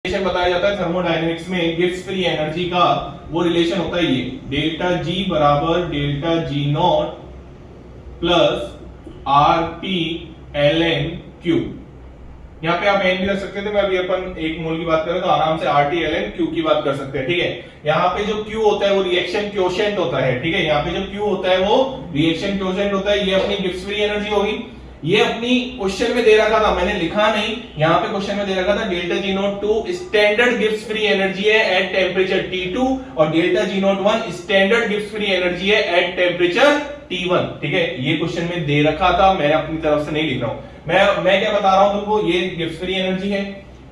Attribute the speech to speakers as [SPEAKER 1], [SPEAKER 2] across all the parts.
[SPEAKER 1] Relation बताया जाता है थर्मोडायनेमिक्स में गिब्स फ्री एनर्जी का, वो रिलेशन होता है ये डेल्टा जी बराबर delta G naught plus R T L N Q. यहाँ पे आप एन भी रख सकते थे, मैं अभी अपन एक मोल की बात करें तो आराम से R T L N Q की बात कर सकते हैं, ठीक है। यहाँ पे जो क्यू होता है वो रिएक्शन क्वोशिएंट होता है, ठीक है। यहाँ पे जो क्यू होता है वो रिएक्शन क्वोशिएंट होता है, ये अपनी गिब्स फ्री एनर्जी होगी। ये अपनी क्वेश्चन में दे रखा था, मैंने लिखा नहीं, यहाँ पे क्वेश्चन में दे रखा था delta G not 2 standard Gibbs free energy है एट टेम्परेचर T2 और delta G not 1 standard Gibbs free energy है एट टेम्परेचर T1, ठीक है। ये क्वेश्चन में दे रखा था, मैं अपनी तरफ से नहीं लिख रहा हूं। मैं क्या बता रहा हूं तुमको, ये गिब्स फ्री एनर्जी है,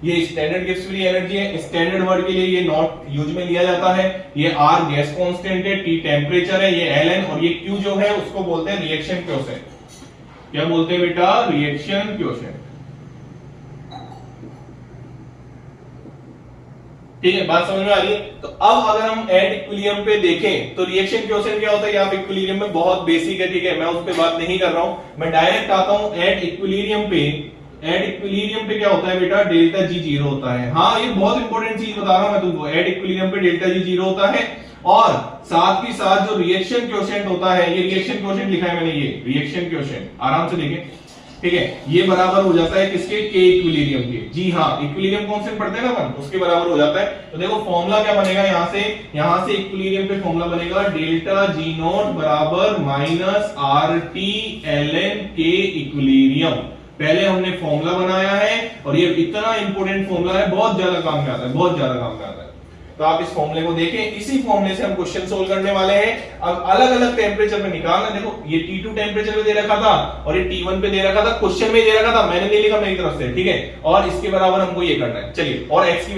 [SPEAKER 1] ये स्टैंडर्ड गिब्स फ्री एनर्जी है। स्टैंडर्ड वर्ड के लिए ये नॉट यूज में लिया जाता है। ये R गैस कांस्टेंट है, T टेम्परेचर है, ये Ln और ये Q जो है उसको बोलते हैं रिएक्शन क्वोशिएंट। क्या बोलते हैं बेटा? रिएक्शन क्वोशिएंट, ठीक है। बात समझ में आ रही है? तो अब अगर हम एट इक्विलिब्रियम पे देखें तो रिएक्शन क्वोशिएंट क्या होता है, यहाँ पे इक्विलिब्रियम में बहुत बेसिक है, ठीक है, मैं उस पर बात नहीं कर रहा हूं, मैं डायरेक्ट आता हूं एट इक्विलिब्रियम पे। एट इक्विलिब्रियम पे क्या होता है बेटा? डेल्टा जी जीरो होता है। हाँ, ये बहुत इंपॉर्टेंट चीज बता रहा हूं मैं तुमको, एट इक्विलिब्रियम पे डेल्टा जी जीरो होता है और साथ ही साथ जो रिएक्शन क्वोशिएंट होता है, ये रिएक्शन क्वोशिएंट लिखा है मैंने, ये रिएक्शन क्वोशिएंट आराम से देखें, ठीक है, ये बराबर हो जाता है किसके? के इक्विलिब्रियम के। जी हाँ, इक्विलिब्रियम कांस्टेंट पढ़ते हैं ना अपन, उसके बराबर हो जाता है। तो देखो फॉर्मूला क्या बनेगा, यहां से इक्विलिब्रियम पे फॉर्मूला बनेगा डेल्टा जी नॉट बराबर minus R T L N के इक्विलिब्रियम। पहले हमने फॉर्मूला बनाया है और ये इतना इंपॉर्टेंट फॉर्मूला है, बहुत ज्यादा काम में आता है, बहुत ज्यादा काम में आता है। तो आप इस फॉर्मूले को देखें, इसी फॉर्मूले से हम क्वेश्चन सोल्व करने वाले हैं। अब अलग अलग टेम्परेचर पे निकालना। देखो ये T2 टेम्परेचर पे दे रखा था और ये T1 पे दे रखा था, क्वेश्चन में दे रखा था, मैंने नहीं लिखा मेरी तरफ से, ठीक है। और इसके बराबर हमको ये करना है, चलिए। और x की